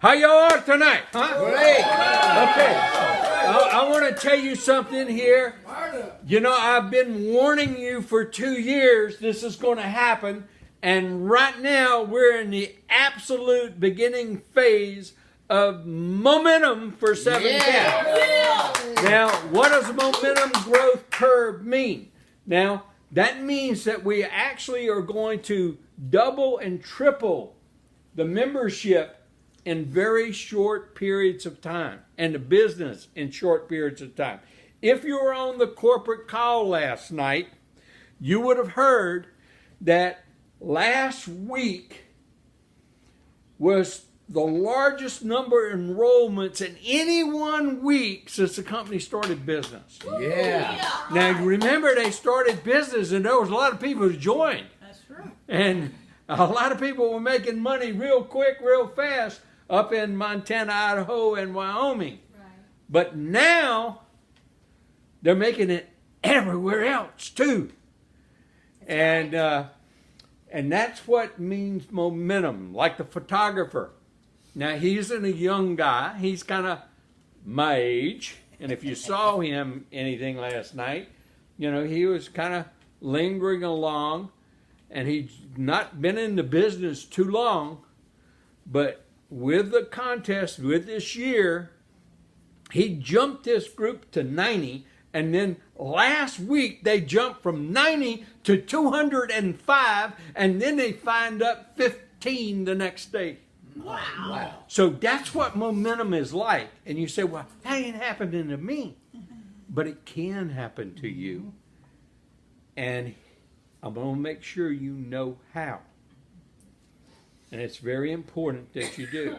How y'all are tonight? Huh? Great. Okay. I want to tell you something here. You know, I've been warning you for 2 years this is going to happen. And right now, we're in the absolute beginning phase of momentum for 7K. Yeah. Now, what does momentum growth curve mean? Now, that means that we actually are going to double and triple the membership in very short periods of time, and the business in short periods of time. If you were on the corporate call last night, you would have heard that last week was the largest number of enrollments in any 1 week since the company started business. Yeah. Now, remember, they started business and there was a lot of people who joined. That's true. And a lot of people were making money real quick, real fast up in Montana, Idaho, and Wyoming. Right. But now they're making it everywhere else too. And that's what means momentum, like the photographer. Now, he's a young guy. He's kind of my age. And if you saw him anything last night, you know, he was kind of lingering along. And he's not been in the business too long. But with the contest, with this year, he jumped this group to 90. And then last week, they jumped from 90 to 205. And then they find up 15 the next day. Wow. So that's what momentum is like. And you say, well, that ain't happening to me. But it can happen to you. And I'm going to make sure you know how. And it's very important that you do.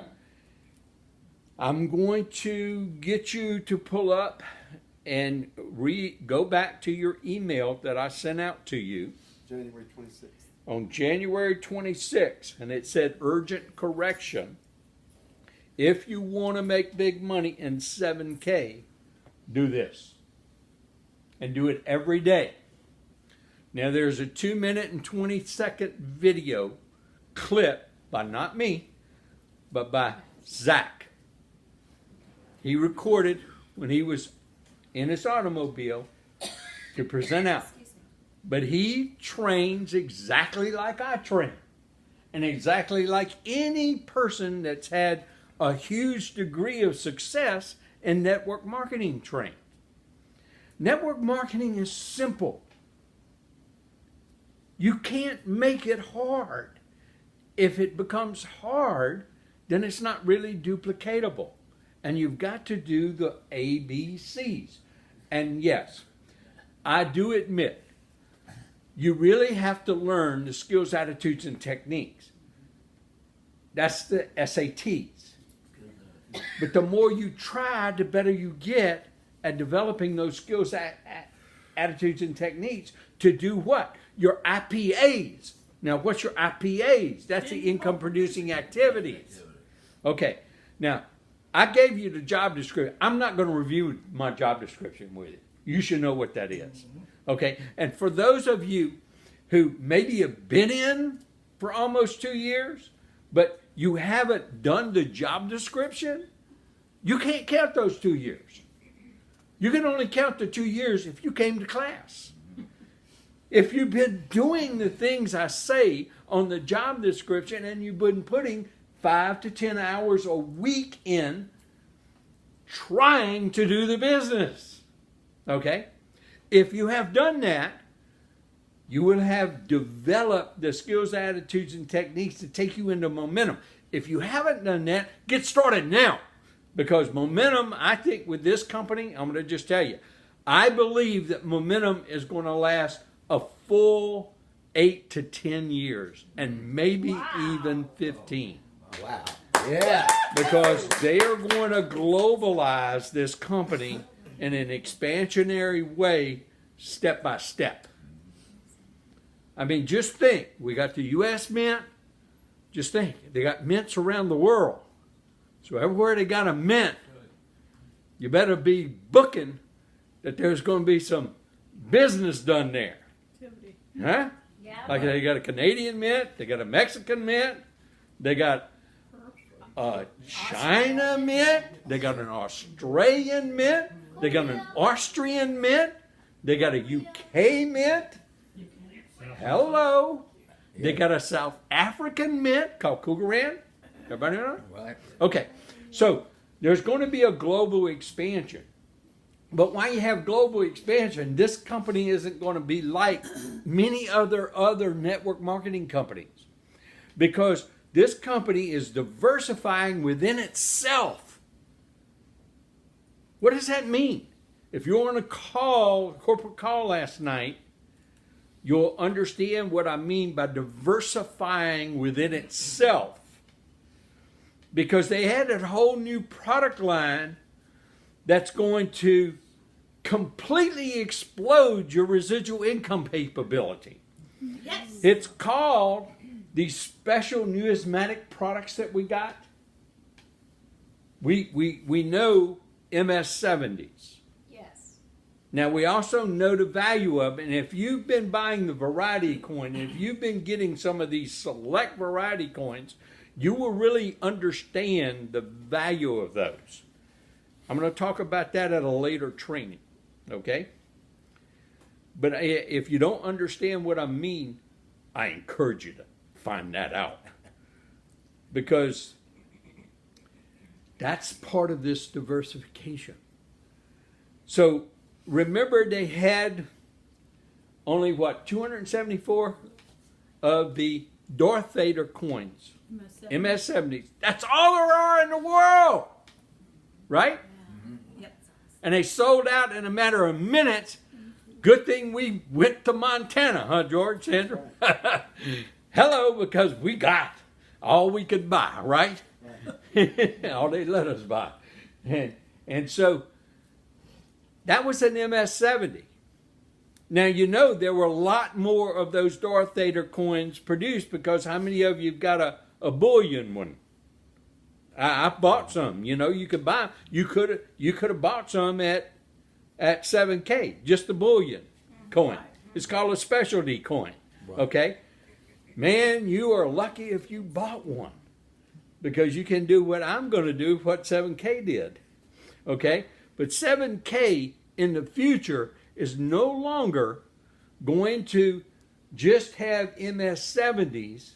I'm going to get you to pull up and go back to your email that I sent out to you. January 26th. On January 26th, and it said urgent correction. If you want to make big money in 7K, do this. And do it every day. Now there's a 2-minute and 20-second video clip by not me, but by Zach. He recorded when he was in his automobile to present out. But he trains exactly like I train. And exactly like any person that's had a huge degree of success in network marketing trains. Network marketing is simple. You can't make it hard. If it becomes hard, then it's not really duplicatable. And you've got to do the ABCs. And yes, I do admit, you really have to learn the skills, attitudes, and techniques. That's the SATs. But the more you try, the better you get at developing those skills, attitudes, and techniques to do what? Your IPAs. Now, what's your IPAs? That's the income producing activities. Okay. Now, I gave you the job description. I'm not going to review my job description with you. You should know what that is. Okay, and for those of you who maybe have been in for almost 2 years, but you haven't done the job description, you can't count those 2 years. You can only count the 2 years if you came to class. If you've been doing the things I say on the job description and you've been putting 5 to 10 hours a week in trying to do the business, okay? If you have done that, you will have developed the skills, attitudes, and techniques to take you into momentum. If you haven't done that, get started now. Because momentum, I think with this company, I'm going to just tell you, I believe that momentum is going to last a full 8 to 10 years and maybe even 15. Wow. Yeah. Because they are going to globalize this company in an expansionary way, step by step. I mean, just think, we got the U.S. Mint. Just think, they got mints around the world. So everywhere they got a mint, you better be booking that there's going to be some business done there. Huh? Yeah. Like they got a Canadian mint, they got a Mexican mint, they got China mint. They got an Australian mint. They got an Austrian mint. They got a UK mint. Hello. They got a South African mint called Cougaran. Everybody know? Right. Okay. So there's going to be a global expansion. But while you have global expansion, this company isn't going to be like many other network marketing companies. Because this company is diversifying within itself. What does that mean? If you were on a corporate call last night, you'll understand what I mean by diversifying within itself. Because they had a whole new product line that's going to completely explode your residual income capability. Yes. It's called these special numismatic products that we got. We know MS-70s. Yes. Now we also know the value of it, and if you've been buying the variety coin, if you've been getting some of these select variety coins, you will really understand the value of those. I'm going to talk about that at a later training, okay? But if you don't understand what I mean, I encourage you to find that out. Because that's part of this diversification. So remember, they had only, 274 of the Darth Vader coins. MS-70s. That's all there are in the world. Right? Yep. And they sold out in a matter of minutes. Good thing we went to Montana, huh, George, Sandra? Hello, because we got all we could buy, right? All they let us buy. And so that was an MS-70. Now, you know there were a lot more of those Darth Vader coins produced, because how many of you have got a bullion one? I bought some. You know, you could buy. You could have bought some at 7K, just the bullion coin. It's called a specialty coin. Okay, man, you are lucky if you bought one, because you can do what I'm going to do, what 7K did. Okay, but 7K in the future is no longer going to just have MS-70s.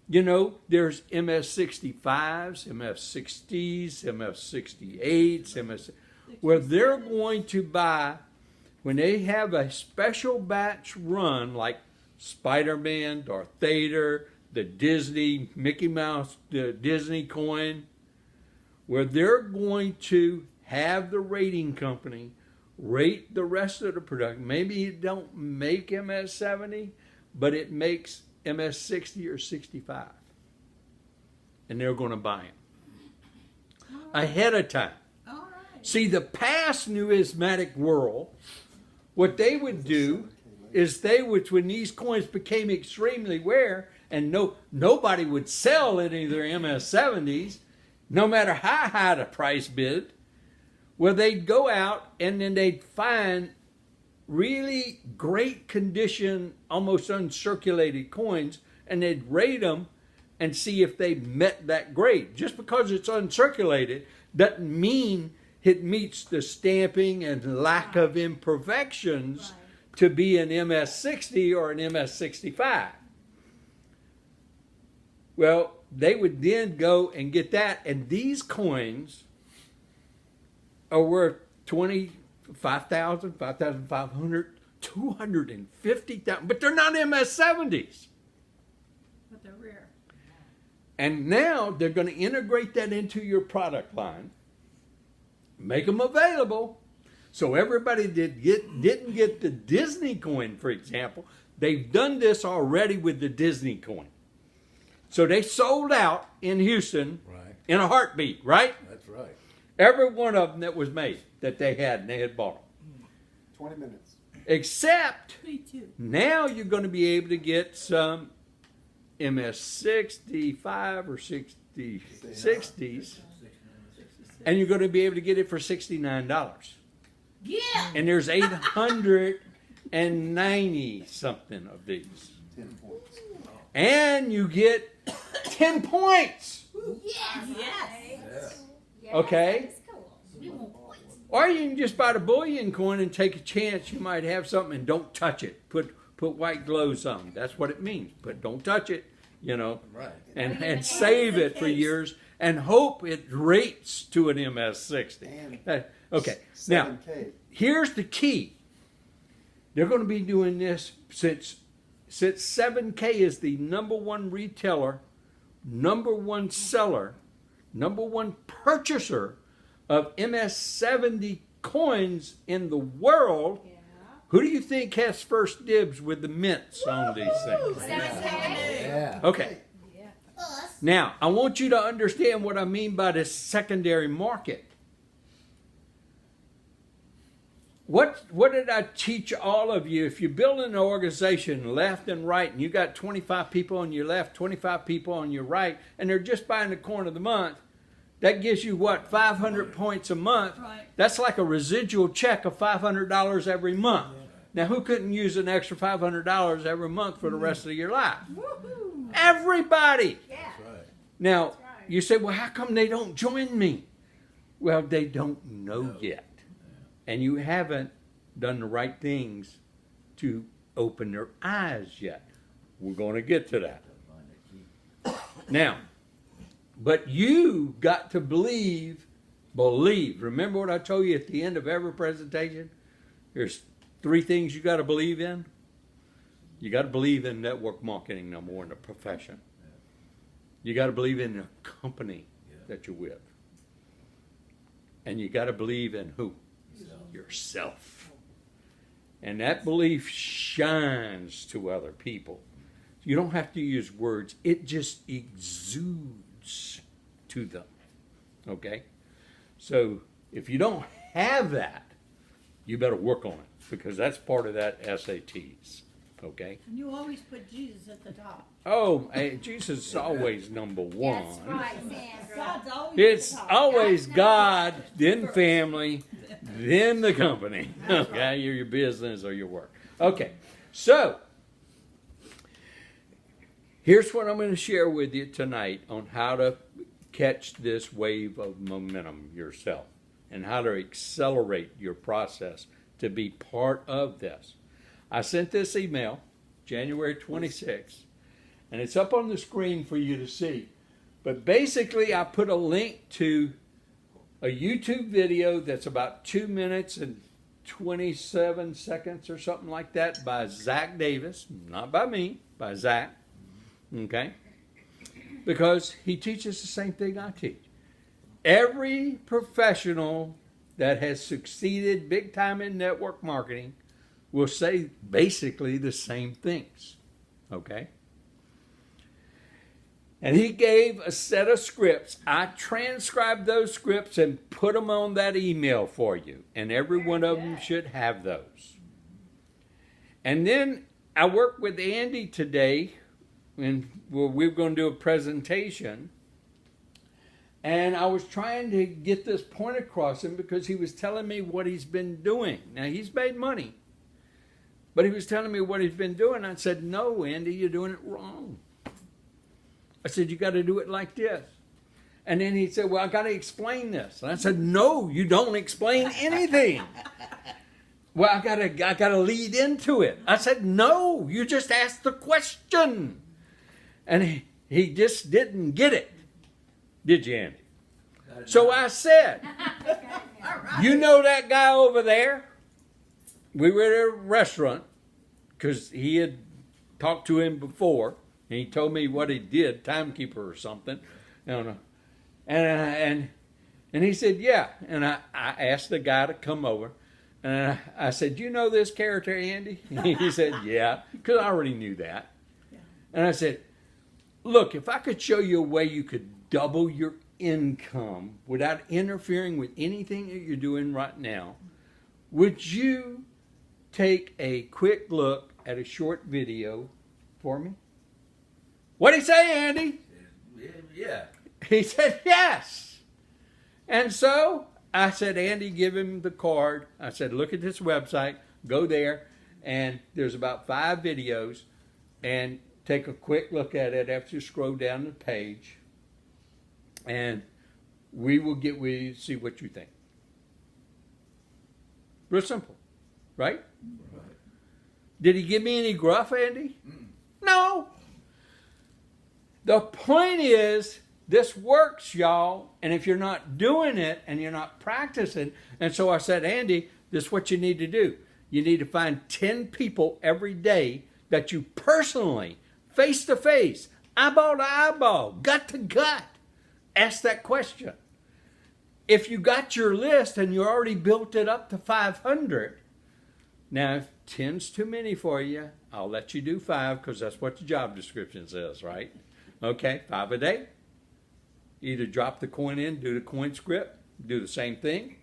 You know, there's MS-65s, MS-60s, MS-68s, where they're going to buy, when they have a special batch run, like Spider-Man, Darth Vader, the Disney, Mickey Mouse, the Disney coin, where they're going to have the rating company rate the rest of the product. Maybe it don't make MS-70, but it makes MS-60 or 65. And they're going to buy them ahead of time. All right. See, the past numismatic world, what they would do is they would, when these coins became extremely rare and nobody would sell any of their MS-70s, no matter how high the price bid, well, they'd go out and then they'd find really great condition, almost uncirculated coins, and they'd rate them and see if they met that grade. Just because it's uncirculated doesn't mean it meets the stamping and lack of imperfections to be an MS-60 or an MS-65. Well, they would then go and get that, and these coins are worth $25,000, $5,500, $250,000, but they're not MS-70s. But they're rare. And now they're going to integrate that into your product line, make them available. So everybody didn't get the Disney coin, for example. They've done this already with the Disney coin. So they sold out in Houston in a heartbeat, right? That's right. Every one of them that was made that they had, and they had bought them. 20 minutes. Except Me too. now you're going to be able to get some MS-65 or 60s, and you're going to be able to get it for $69. Yeah. And there's 890 something of these. 10 points. And you get 10 points. Yes. Okay. We want points. Or you can just buy the bullion coin and take a chance you might have something and don't touch it. Put white gloves on. That's what it means. But don't touch it, you know. Right. And save it for years and hope it rates to an MS-60. Okay. Now, 7K. here's the key. They're going to be doing this since 7K is the #1 retailer, #1 seller, #1 purchaser of MS-70 coins in the world. Yeah. Who do you think has first dibs with the mints on these things? 7K. Yeah. Okay. Yeah. Us. Now, I want you to understand what I mean by this secondary market. What did I teach all of you? If you're building an organization left and right, and you got 25 people on your left, 25 people on your right, and they're just buying the coin of the month, that gives you what, 500 points a month? Right. That's like a residual check of $500 every month. Now, who couldn't use an extra $500 every month for the rest of your life? Woohoo. Everybody. Yeah. Right. Now, right. you say, well, how come they don't join me? Well, they don't know yet. And you haven't done the right things to open their eyes yet. We're going to get to that. Now, but you got to believe. Remember what I told you at the end of every presentation? There's 3 things you got to believe in. You got to believe in network marketing, number 1, the profession. You got to believe in the company that you're with. And you got to believe in who? Yourself. And that belief shines to other people. You don't have to use words. It just exudes to them. Okay? So if you don't have that, you better work on it, because that's part of that SATs. Okay? And you always put Jesus at the top. Oh, hey, Jesus is always number 1. That's right, Sandra. God's always It's at the top. always God, then family, then the company. Okay, your business or your work. Okay, so here's what I'm going to share with you tonight on how to catch this wave of momentum yourself and how to accelerate your process to be part of this. I sent this email January 26th, and it's up on the screen for you to see. But basically, I put a link to a YouTube video that's about 2 minutes and 27 seconds or something like that by Zach Davis, not by me, by Zach. Okay? Because he teaches the same thing I teach. Every professional that has succeeded big time in network marketing will say basically the same things. Okay? And he gave a set of scripts. I transcribed those scripts and put them on that email for you. And every one of them should have those. And then I worked with Andy today, and we were going to do a presentation. And I was trying to get this point across him because he was telling me what he's been doing. Now, he's made money. But he was telling me what he's been doing. I said, no, Andy, you're doing it wrong. I said, you got to do it like this. And then he said, well, I got to explain this. And I said, no, you don't explain anything. Well, I gotta lead into it. I said, no, you just ask the question. And he just didn't get it. Did you, Andy? So I said, you know that guy over there? We were at a restaurant because he had talked to him before. And he told me what he did, timekeeper or something. I don't know. And he said, yeah. And I asked the guy to come over. And I said, you know this character, Andy? He said, yeah, because I already knew that. Yeah. And I said, look, if I could show you a way you could double your income without interfering with anything that you're doing right now, would you take a quick look at a short video for me? What'd he say, Andy? Yeah. He said, yes. And so I said, Andy, give him the card. I said, look at this website, go there, and there's about 5 videos, and take a quick look at it after you scroll down the page. and we will get with you, see what you think. Real simple, right? Did he give me any gruff, Andy? No. The point is, this works, y'all, and if you're not doing it and you're not practicing, and so I said, Andy, this is what you need to do. You need to find 10 people every day that you personally, face to face, eyeball to eyeball, gut to gut, ask that question. If you got your list and you already built it up to 500, now if 10's too many for you, I'll let you do 5 because that's what the job description says, right? Okay, 5 a day. Either drop the coin in, do the coin script, do the same thing.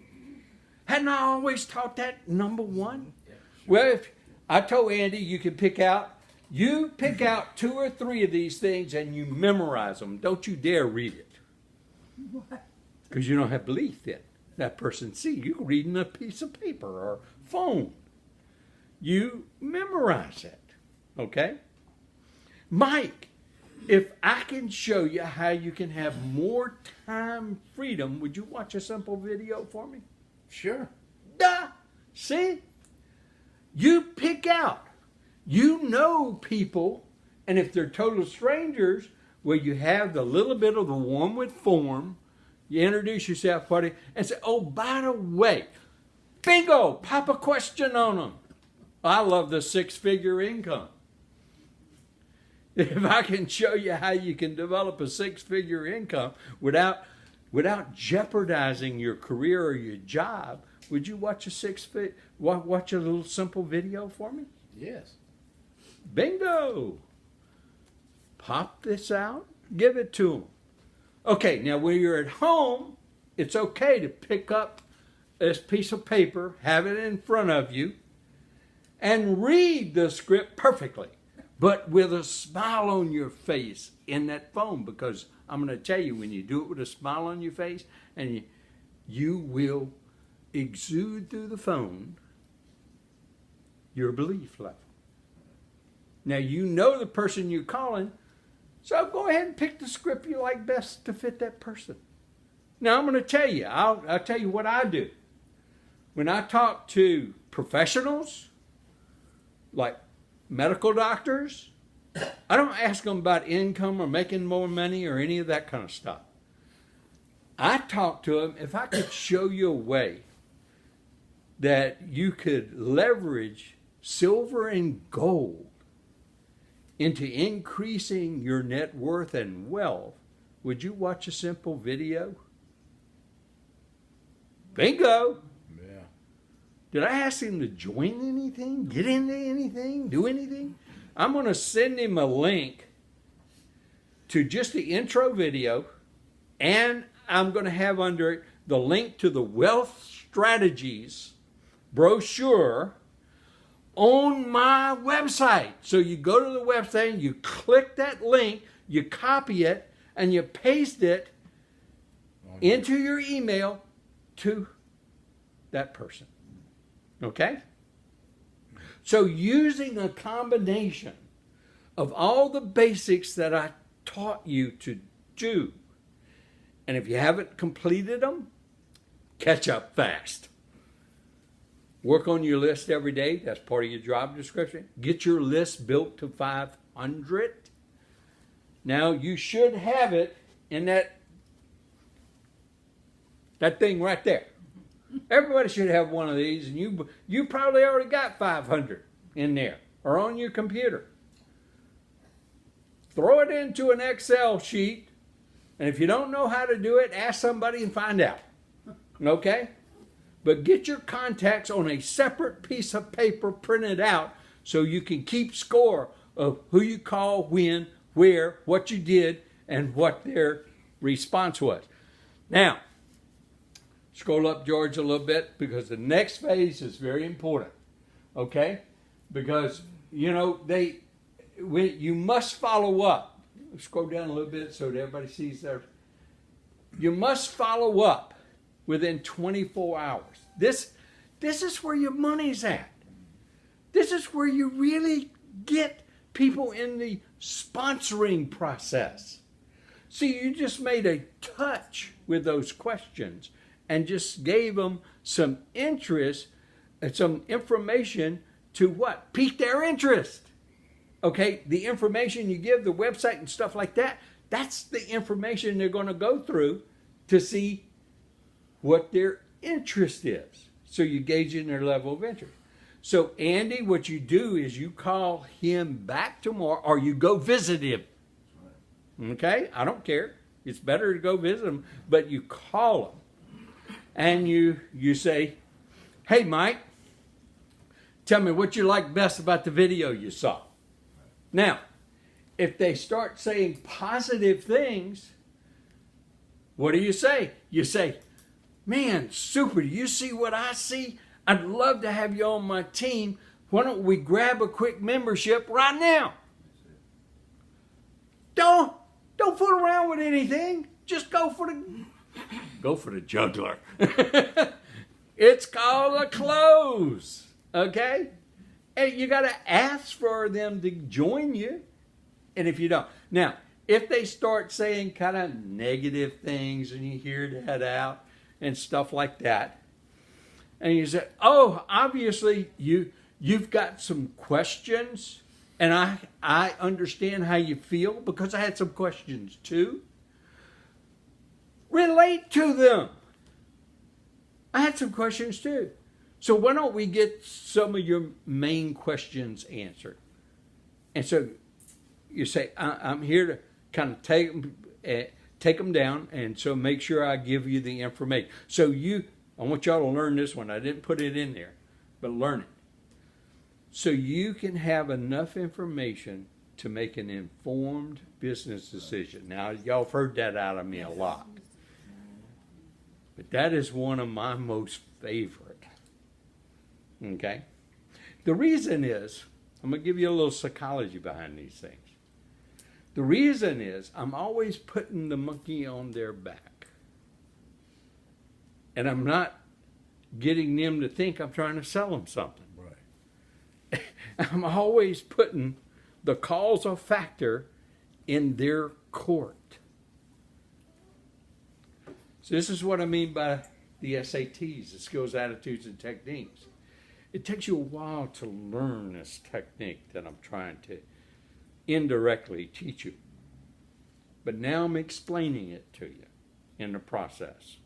Hadn't I always taught that number 1? Yeah, sure. Well, if I told Andy you could pick out 2 or 3 of these things and you memorize them. Don't you dare read it. What? Because you don't have belief in that person see. You're reading a piece of paper or phone. You memorize it. Okay? Mike, if I can show you how you can have more time freedom, would you watch a simple video for me? Sure. Duh! See? You pick out. You know people, and if they're total strangers, well, you have the little bit of the one with form. You introduce yourself, buddy, and say, oh, by the way, bingo, pop a question on them. I love the 6-figure income. If I can show you how you can develop a 6-figure income without jeopardizing your career or your job, would you watch watch a little simple video for me? Yes. Bingo! Pop this out, give it to them. Okay, now when you're at home, it's okay to pick up this piece of paper, have it in front of you, and read the script perfectly, but with a smile on your face in that phone, because I'm going to tell you, when you do it with a smile on your face, and you will exude through the phone your belief level. Now, you know the person you're calling, so go ahead and pick the script you like best to fit that person. Now, I'm going to tell you, I'll tell you what I do. When I talk to professionals, like medical doctors, I don't ask them about income or making more money or any of that kind of stuff. I talk to them, if I could show you a way that you could leverage silver and gold into increasing your net worth and wealth, would you watch a simple video? Bingo! Yeah. Did I ask him to join anything, get into anything, do anything? I'm going to send him a link to just the intro video, and I'm going to have under it the link to the Wealth Strategies brochure on my website. So you go to the website, you click that link, you copy it, and you paste it into your email to that person. Okay? So using a combination of all the basics that I taught you to do, and if you haven't completed them, catch up fast. Work on your list every day. That's part of your job description. Get your list built to 500. Now, you should have it in that thing right there. Everybody should have one of these, and you probably already got 500 in there or on your computer. Throw it into an Excel sheet, and if you don't know how to do it, ask somebody and find out. Okay? But get your contacts on a separate piece of paper printed out so you can keep score of who you call, when, where, what you did, and what their response was. Now, scroll up, George, a little bit, because the next phase is very important. Okay? Because, you must follow up. Scroll down a little bit so that everybody sees there. You must follow up within 24 hours. This is where your money's at. This is where you really get people in the sponsoring process. See, you just made a touch with those questions and just gave them some interest and some information to what? Pique their interest. Okay, the information you give, the website and stuff like that, that's the information they're going to go through to see what their interest is. So you gauge in their level of interest. So Andy, what you do is you call him back tomorrow or you go visit him. Okay, I don't care. It's better to go visit him, but you call him and you say, "Hey, Mike, tell me what you like best about the video you saw." Now, if they start saying positive things, what do you say? You say, "Man, super, do you see what I see? I'd love to have you on my team. Why don't we grab a quick membership right now?" Don't fool around with anything. Just go for the juggler. It's called a close. Okay? And you got to ask for them to join you. And if you don't. Now, if they start saying kind of negative things and you hear that out and stuff like that, and you say, "Oh, obviously you've got some questions, and I understand how you feel because I had some questions too." Relate to them. I had some questions too. So why don't we get some of your main questions answered? And so you say, "I'm here to kind of take them down, and so make sure I give you the information." So I want y'all to learn this one. I didn't put it in there, but learn it. So you can have enough information to make an informed business decision. Now, y'all have heard that out of me a lot. But that is one of my most favorite. Okay? The reason is, I'm going to give you a little psychology behind these things. The reason is, I'm always putting the monkey on their back. And I'm not getting them to think I'm trying to sell them something. Right. I'm always putting the causal factor in their court. So this is what I mean by the SATs, the skills, attitudes, and techniques. It takes you a while to learn this technique that I'm trying to indirectly teach you. But now I'm explaining it to you in the process.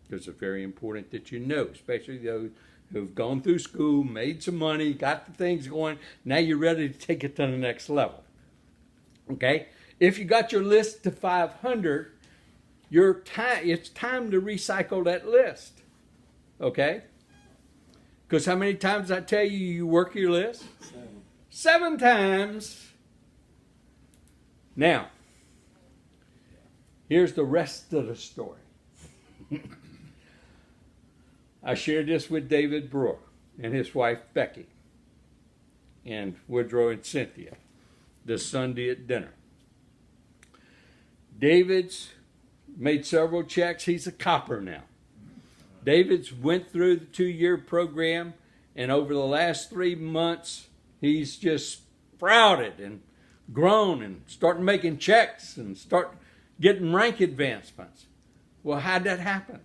Because it's very important that you know, especially those who've gone through school, made some money, got the things going. Now you're ready to take it to the next level. Okay? If you got your list to 500, it's time to recycle that list. Okay? Because how many times I tell you work your list? 7 times. Now, here's the rest of the story. I shared this with David Brewer and his wife Becky and Woodrow and Cynthia this Sunday at dinner. David's made several checks. He's a copper now. David's went through the 2-year program, and over the last 3 months, he's just sprouted and grown and started making checks and start getting rank advancements. Well, how'd that happen?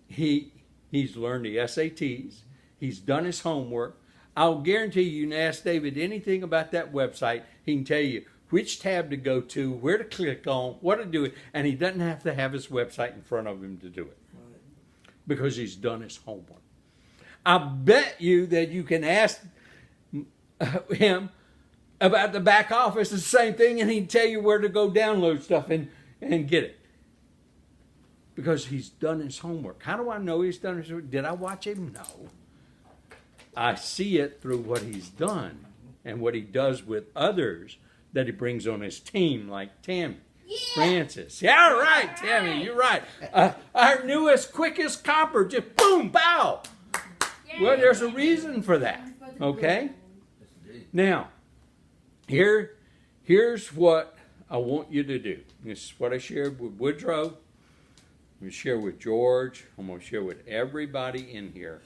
He's learned the SATs. He's done his homework. I'll guarantee you can ask David anything about that website. He can tell you which tab to go to, where to click on, what to do it, and he doesn't have to have his website in front of him to do it because he's done his homework. I bet you that you can ask him about the back office, the same thing, and he can tell you where to go download stuff and get it. Because he's done his homework. How do I know he's done his homework? Did I watch him? No. I see it through what he's done and what he does with others that he brings on his team, like Tammy, Francis. Yeah, right, Tammy, you're right. Our newest, quickest copper, just boom, pow. Well, there's a reason for that, okay? Now, here's what I want you to do. This is what I shared with Woodrow. I'm going to share with George. I'm going to share with everybody in here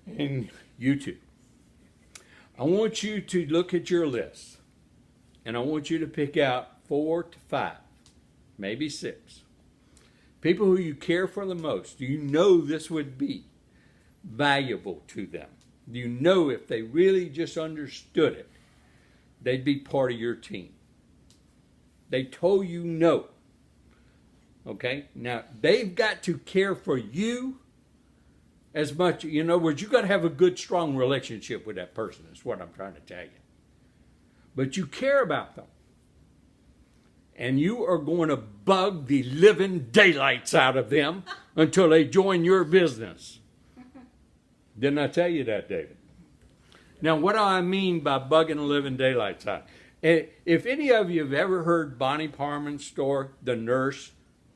and YouTube. I want you to look at your list. And I want you to pick out 4 to 5, maybe 6. People who you care for the most. Do you know this would be valuable to them? Do you know if they really just understood it, they'd be part of your team? They told you no. Okay? Now, they've got to care for you as much. In other words, you've got to have a good, strong relationship with that person, is what I'm trying to tell you. But you care about them. And you are going to bug the living daylights out of them until they join your business. Didn't I tell you that, David? Now, what do I mean by bugging the living daylights out? If any of you have ever heard Bonnie Parman's story, the nurse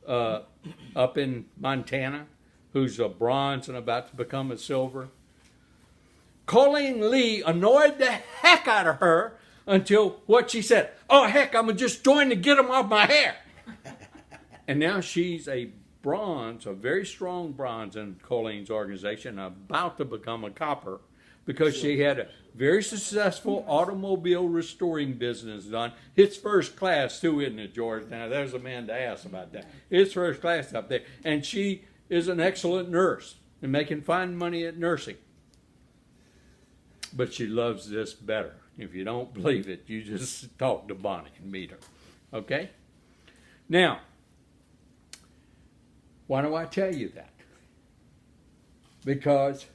up in Montana, who's a bronze and about to become a silver, Colleen Lee annoyed the heck out of her until what she said, oh, heck, I'm just join to get them off my hair. And now she's a bronze, a very strong bronze in Colleen's organization, about to become a copper because she had a very successful automobile restoring business done. It's first class too, isn't it, George? Now, there's a man to ask about that. It's first class up there. And she is an excellent nurse and making fine money at nursing. But she loves this better. If you don't believe it, you just talk to Bonnie and meet her. Okay? Now, why do I tell you that? Because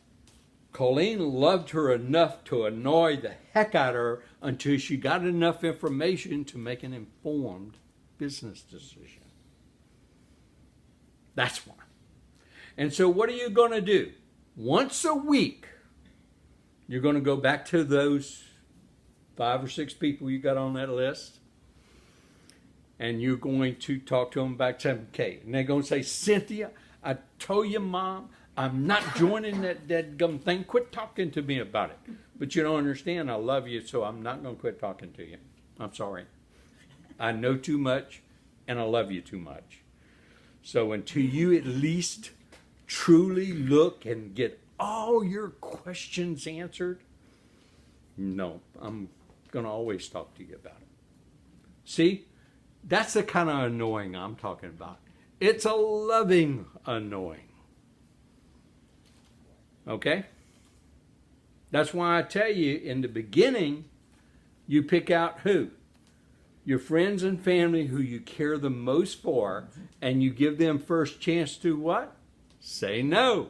Colleen loved her enough to annoy the heck out of her until she got enough information to make an informed business decision. That's why. And so what are you going to do? Once a week, you're going to go back to those 5 or 6 people you got on that list, and you're going to talk to them about 7K. And they're going to say, Cynthia, I told you, Mom, I'm not joining that gum thing. Quit talking to me about it. But you don't understand. I love you, so I'm not going to quit talking to you. I'm sorry. I know too much, and I love you too much. So until you at least truly look and get all your questions answered, no, I'm going to always talk to you about it. See, that's the kind of annoying I'm talking about. It's a loving annoying. Okay? That's why I tell you in the beginning, you pick out who? Your friends and family who you care the most for, and you give them first chance to what? Say no.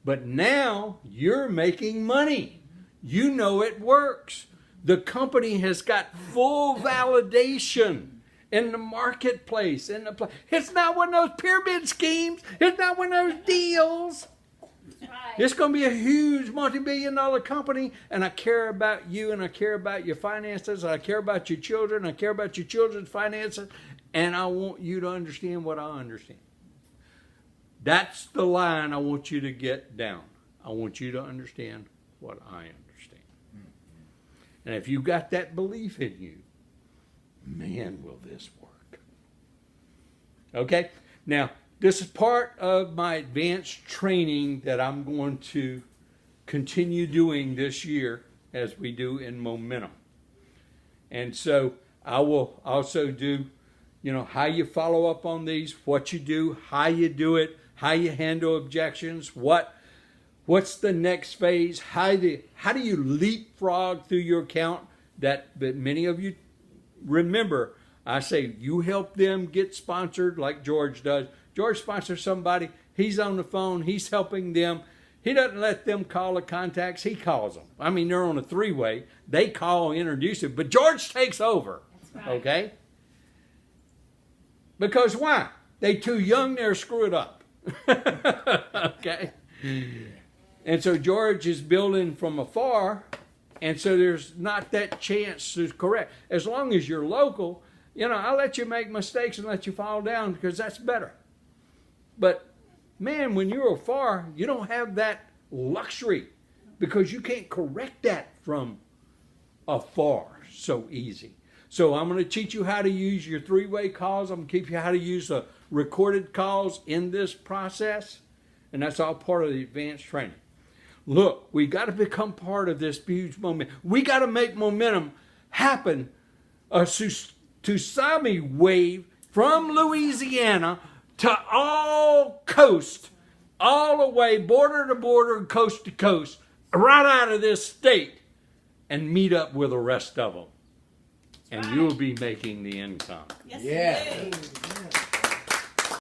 But now you're making money. You know it works. The company has got full validation in the marketplace. It's not one of those pyramid schemes. It's not one of those deals. Right. It's going to be a huge multi-billion-dollar company, and I care about you, and I care about your finances, and I care about your children, I care about your children's finances, and I want you to understand what I understand. That's the line I want you to get down. I want you to understand what I understand. And if you got that belief in you, man, will this work. Okay? Now, this is part of my advanced training that I'm going to continue doing this year as we do in Momentum. And so I will also do, how you follow up on these, what you do, how you do it, how you handle objections, what's the next phase, how do you leapfrog through your account that many of you remember. I say you help them get sponsored like George does. George sponsors somebody. He's on the phone. He's helping them. He doesn't let them call the contacts. He calls them. I mean, they're on a 3-way. They call, introduce it. But George takes over. That's right. Okay? Because why? They too young. They're screwed up. Okay? And so George is building from afar. And so there's not that chance to correct. As long as you're local, I'll let you make mistakes and let you fall down because that's better. But, man, when you're afar, you don't have that luxury because you can't correct that from afar so easy. So I'm going to teach you how to use your 3-way calls. I'm going to teach you how to use the recorded calls in this process. And that's all part of the advanced training. Look, we got to become part of this huge momentum. We got to make momentum happen a tsunami wave from Louisiana to all coast, all the way border to border, coast to coast, right out of this state, and meet up with the rest of them. And you'll be making the income. Yes, Yeah. indeed.